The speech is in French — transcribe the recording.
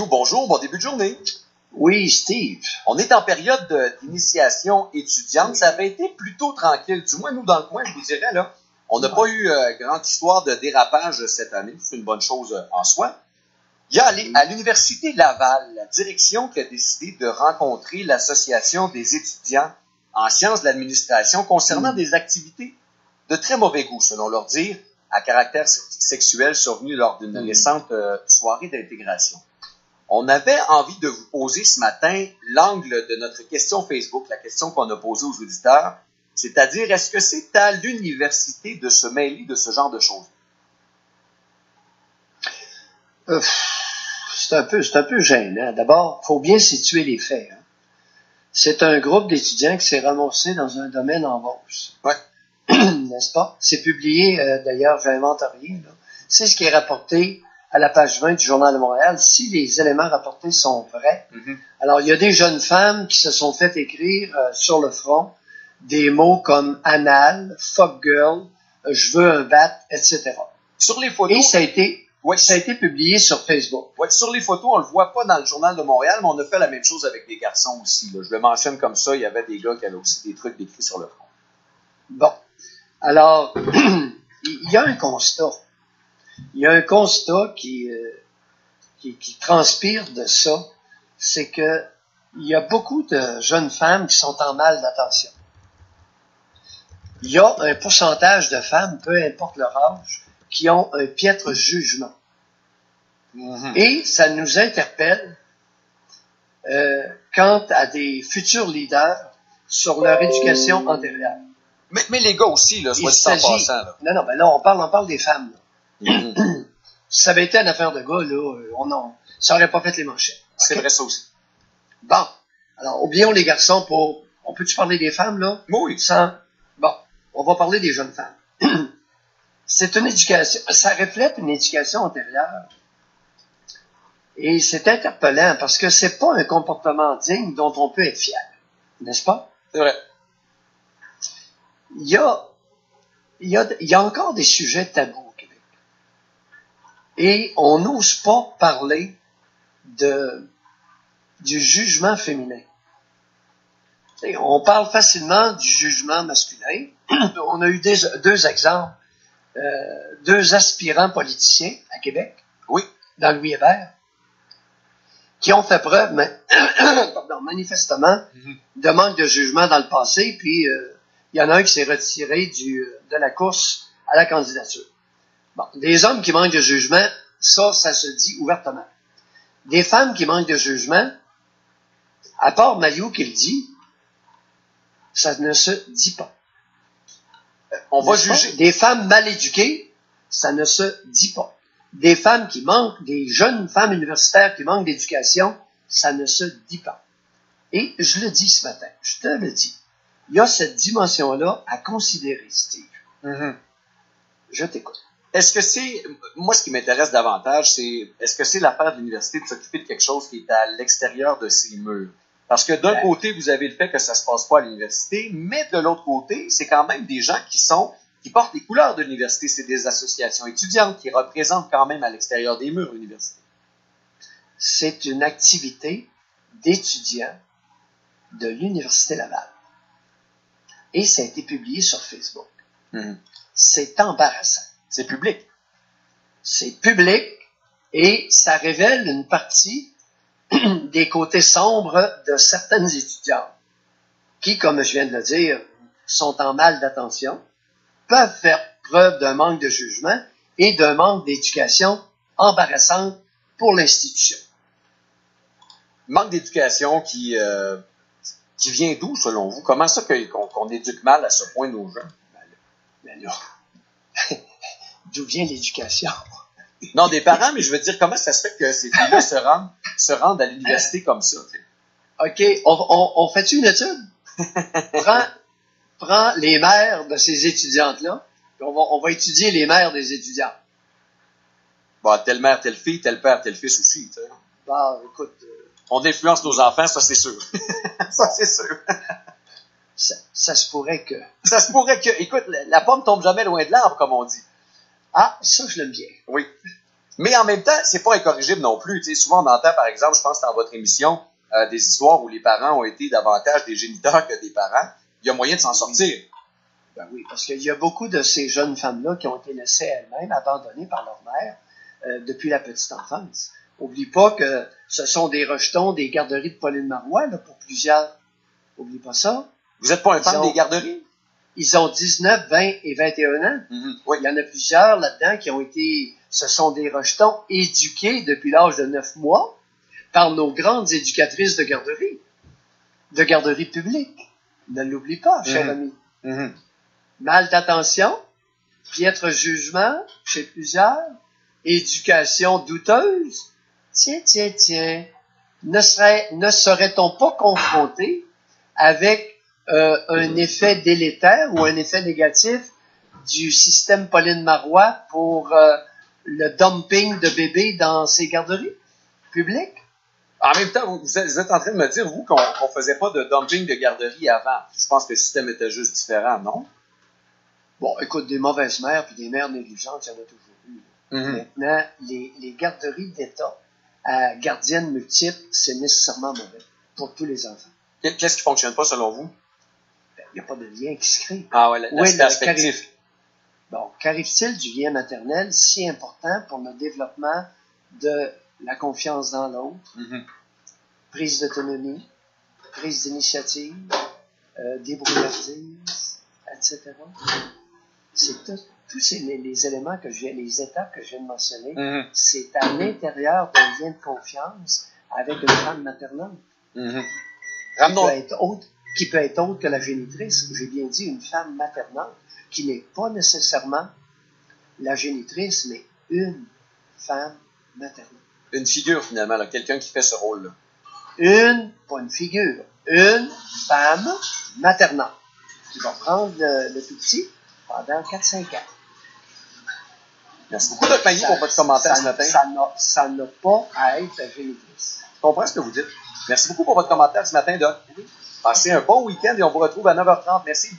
Mathieu, bonjour, bon début de journée. Oui, Steve. On est en période d'initiation étudiante. Ça avait été plutôt tranquille, du moins nous dans le coin, je vous dirais. Là. On n'a pas eu grande histoire de dérapage cette année. C'est une bonne chose en soi. Il y a à l'Université Laval la direction qui a décidé de rencontrer l'Association des étudiants en sciences de l'administration concernant des activités de très mauvais goût, selon leur dire, à caractère sexuel survenu lors d'une récente soirée d'intégration. On avait envie de vous poser ce matin l'angle de notre question Facebook, la question qu'on a posée aux auditeurs, c'est-à-dire, est-ce que c'est à l'université de se mêler de ce genre de choses? C'est un peu gênant. D'abord, il faut bien situer les faits. Hein. C'est un groupe d'étudiants qui s'est ramassé dans un domaine en Beauce. Ouais. N'est-ce pas? C'est publié, d'ailleurs, j'ai inventorié. C'est ce qui est rapporté à la page 20 du Journal de Montréal, si les éléments rapportés sont vrais. Alors, il y a des jeunes femmes qui se sont fait écrire sur le front des mots comme anal, fuck girl, je veux un bat, etc. Sur les photos... Et ça a été publié sur Facebook. Ouais, sur les photos, on le voit pas dans le Journal de Montréal, mais on a fait la même chose avec des garçons aussi. Là. Je le mentionne comme ça, il y avait des gars qui avaient aussi des trucs décrits sur le front. Bon. Alors, il y a un constat. Il y a un constat qui transpire de ça, c'est que il y a beaucoup de jeunes femmes qui sont en mal d'attention. Il y a un pourcentage de femmes, peu importe leur âge, qui ont un piètre jugement. Et ça nous interpelle quant à des futurs leaders sur leur éducation antérieure. Mais les gars aussi, là, soit dit en passant. Là. Non, ben là, on parle des femmes. Si ça avait été une affaire de gars, là, ça aurait pas fait les manchettes. C'est vrai, ça aussi. Bon. Alors, oublions les garçons on peut-tu parler des femmes, là? Oui. Bon. On va parler des jeunes femmes. C'est une éducation, ça reflète une éducation antérieure. Et c'est interpellant parce que c'est pas un comportement digne dont on peut être fier. N'est-ce pas? C'est vrai. Il y a encore des sujets tabous au Québec. Et on n'ose pas parler du jugement féminin. T'sais, on parle facilement du jugement masculin. On a eu deux exemples. Deux aspirants politiciens à Québec, oui, dans Louis Hébert, qui ont fait preuve, manifestement, de manque de jugement dans le passé, puis il y en a un qui s'est retiré de la course à la candidature. Bon, des hommes qui manquent de jugement, ça se dit ouvertement. Des femmes qui manquent de jugement, à part Maillot qui le dit, ça ne se dit pas. On va juger. Des femmes mal éduquées, ça ne se dit pas. Des jeunes femmes universitaires qui manquent d'éducation, ça ne se dit pas. Et je le dis ce matin, je te le dis. Il y a cette dimension-là à considérer, Steve. Je t'écoute. Est-ce que moi ce qui m'intéresse davantage, c'est, est-ce que c'est l'affaire de l'université de s'occuper de quelque chose qui est à l'extérieur de ses murs? Parce que d'un côté, vous avez le fait que ça se passe pas à l'université, mais de l'autre côté, c'est quand même des gens qui portent les couleurs de l'université. C'est des associations étudiantes qui représentent quand même à l'extérieur des murs l'université. C'est une activité d'étudiants de l'Université Laval. Et ça a été publié sur Facebook. C'est embarrassant. C'est public. C'est public et ça révèle une partie des côtés sombres de certaines étudiantes qui, comme je viens de le dire, sont en mal d'attention, peuvent faire preuve d'un manque de jugement et d'un manque d'éducation embarrassante pour l'institution. Manque d'éducation qui vient d'où, selon vous? Comment ça qu'on éduque mal à ce point nos jeunes? Ben là, d'où vient l'éducation? Non, des parents, mais je veux dire, comment ça se fait que ces filles-là se rendent à l'université comme ça? T'sais? OK, on fait-tu une étude? Prends les mères de ces étudiantes-là, puis on va étudier les mères des étudiants. Bon, telle mère, telle fille, tel père, tel fils aussi, tu sais. Bah, écoute... On influence nos enfants, ça c'est sûr. Ça c'est sûr. Ça se pourrait que... Ça se pourrait que... Écoute, la pomme tombe jamais loin de l'arbre, comme on dit. Ah, ça je l'aime bien. Oui. Mais en même temps, c'est pas incorrigible non plus. Tu sais, souvent, on entend, par exemple, je pense dans votre émission, des histoires où les parents ont été davantage des géniteurs que des parents. Il y a moyen de s'en sortir. Ben oui, parce qu'il y a beaucoup de ces jeunes femmes-là qui ont été laissées elles-mêmes, abandonnées par leur mère depuis la petite enfance. Oublie pas que ce sont des rejetons des garderies de Pauline Marois, là, pour plusieurs. Oublie pas ça. Vous êtes pas un fan des garderies? Ils ont 19, 20 et 21 ans. Oui. Il y en a plusieurs là-dedans qui ont été, ce sont des rejetons éduqués depuis l'âge de 9 mois par nos grandes éducatrices de garderie publique. Ne l'oublie pas, cher ami. Mal d'attention, piètre jugement chez plusieurs, éducation douteuse. Tiens. Ne serait-on pas confronté avec un effet délétère ou un effet négatif du système Pauline Marois pour le dumping de bébés dans ces garderies publiques? En même temps, vous êtes en train de me dire, vous, qu'on faisait pas de dumping de garderie avant. Je pense que le système était juste différent, non? Bon, écoute, des mauvaises mères puis des mères négligentes, il y en a toujours eu. Maintenant, les garderies d'État à gardiennes multiples, c'est nécessairement mauvais pour tous les enfants. Qu'est-ce qui fonctionne pas selon vous? Il n'y a pas de lien qui se crée. Ah ouais, l'aspect affectif. Bon, qu'arrive-t-il du lien maternel si important pour le développement de la confiance dans l'autre, prise d'autonomie, prise d'initiative, débrouillardise, etc. C'est tous les éléments les étapes que je viens de mentionner, c'est à l'intérieur d'un lien de confiance avec une femme maternelle. Qui peut être autre que la génitrice. J'ai bien dit une femme maternelle, qui n'est pas nécessairement la génitrice, mais une femme maternelle. Une figure, finalement, là, quelqu'un qui fait ce rôle-là. Pas une figure, une femme maternelle, qui va prendre le tout petit pendant 4-5 ans. Merci beaucoup, Dr. Magui, pour votre commentaire ce matin. Ça n'a pas à être la génitrice. Je comprends ce que vous dites. Merci beaucoup pour votre commentaire ce matin, Doc. Passez un bon week-end et on vous retrouve à 9h30. Merci.